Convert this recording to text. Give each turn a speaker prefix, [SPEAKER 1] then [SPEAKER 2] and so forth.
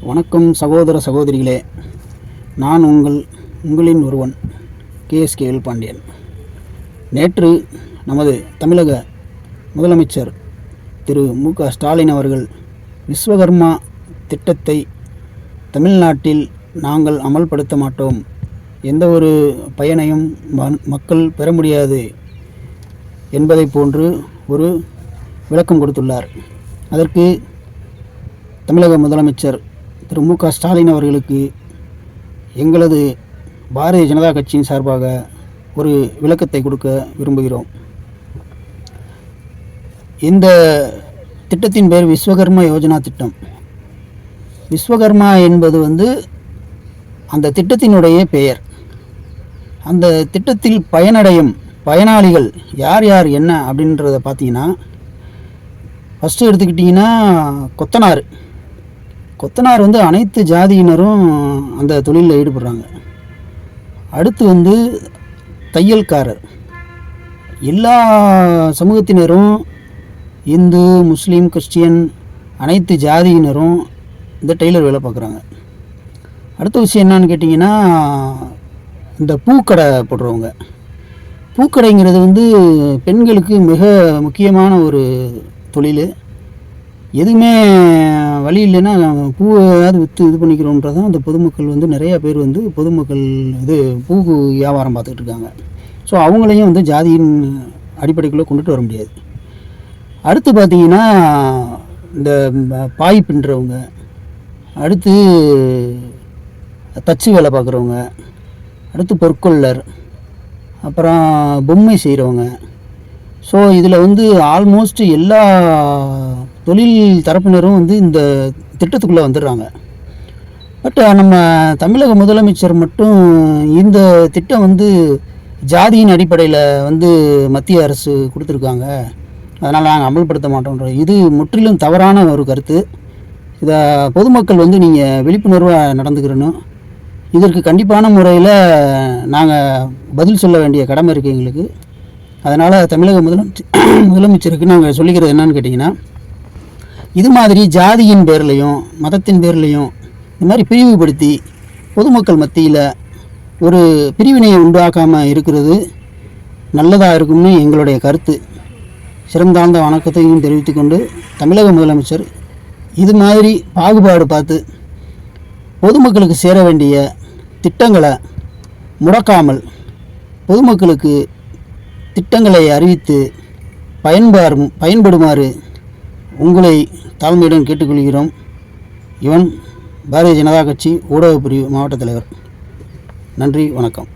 [SPEAKER 1] வணக்கம் சகோதர சகோதரிகளே, நான் உங்களின் ஒருவன் KSKL பாண்டியன். நேற்று நமது தமிழக முதலமைச்சர் திரு மு.க. ஸ்டாலின் அவர்கள் விஸ்வகர்மா திட்டத்தை தமிழ்நாட்டில் நாங்கள் அமல்படுத்த மாட்டோம், எந்த ஒரு பயனையும் மக்கள் பெற முடியாது என்பதை போன்று ஒரு விளக்கம் கொடுத்துள்ளார். அதற்கு தமிழக முதலமைச்சர் திரு மு.க. ஸ்டாலின் அவர்களுக்கு எங்களது பாரதிய ஜனதா கட்சியின் சார்பாக ஒரு விளக்கத்தை கொடுக்க விரும்புகிறோம். இந்த திட்டத்தின் பெயர் விஸ்வகர்மா யோஜனா திட்டம். விஸ்வகர்மா என்பது அந்த திட்டத்தினுடைய பெயர். அந்த திட்டத்தில் பயனடையும் பயனாளிகள் யார் யார் என்ன அப்படின்றத பார்த்தீங்கன்னா, ஃபஸ்ட்டு எடுத்துக்கிட்டிங்கன்னா கொத்தனார் அனைத்து ஜாதியினரும் அந்த தொழிலில் ஈடுபடுறாங்க. அடுத்து தையல்காரர், எல்லா சமூகத்தினரும், இந்து, முஸ்லீம், கிறிஸ்டியன் அனைத்து ஜாதியினரும் இந்த டெய்லர் வேலை பார்க்குறாங்க. அடுத்த விஷயம் என்னன்னு கேட்டிங்கன்னா, இந்த பூக்கடை போடுறவங்க. பூக்கடைங்கிறது பெண்களுக்கு மிக முக்கியமான ஒரு தொழில். எதுவுமே வழி இல்லைன்னா பூவையாவது விற்று இது பண்ணிக்கிறோன்றதான் அந்த பொதுமக்கள் நிறையா பேர் பொதுமக்கள் பூ வியாபாரம் பார்த்துக்கிட்டு இருக்காங்க. ஸோ அவங்களையும் ஜாதியின் அடிப்படைக்குள்ளே கொண்டுட்டு வர முடியாது. அடுத்து பார்த்திங்கன்னா, இந்த பாய் பின்னுறவங்க, அடுத்து தச்சு வேலை பார்க்குறவங்க, அடுத்து பொற்கொள்ளர், அப்புறம் பொம்மை செய்கிறவங்க. ஸோ இதில் ஆல்மோஸ்ட் எல்லா தொழில் தரப்பினரும் இந்த திட்டத்துக்குள்ளே வந்துடுறாங்க. பட் நம்ம தமிழக முதலமைச்சர் மட்டும் இந்த திட்டம் ஜாதியின் அடிப்படையில் மத்திய அரசு கொடுத்துருக்காங்க, அதனால் நாங்கள் அமல்படுத்த மாட்டோன்றோம். இது முற்றிலும் தவறான ஒரு கருத்து. இதை பொதுமக்கள் நீங்கள் விழிப்புணர்வாக நடந்துக்கிறணும். இதற்கு கண்டிப்பான முறையில் நாங்கள் பதில் சொல்ல வேண்டிய கடமை இருக்குது எங்களுக்கு. அதனால் தமிழக முதலமைச்சருக்கு நாங்கள் சொல்லிக்கிறது என்னன்னு கேட்டிங்கன்னா, இது மாதிரி ஜாதியின் பேர்லையும் மதத்தின் பேர்லையும் இந்த மாதிரி பிரிவுபடுத்தி பொதுமக்கள் மத்தியில் ஒரு பிரிவினையை உண்டாக்காமல் இருக்கிறது நல்லதாக இருக்கும்னு எங்களுடைய கருத்து. சிறந்தாழ்ந்த வணக்கத்தையும் தெரிவித்துக்கொண்டு, தமிழக முதலமைச்சர் இது மாதிரி பாகுபாடு பார்த்து பொதுமக்களுக்கு சேர வேண்டிய திட்டங்களை முடக்காமல் பொதுமக்களுக்கு திட்டங்களை அறிவித்து பயன்படுமாறு உங்களை தாழ்மையுடன் கேட்டுக்கொள்கிறோம். இவன் பாரதிய ஜனதா கட்சி ஊடகப் பிரிவு மாவட்ட தலைவர். நன்றி, வணக்கம்.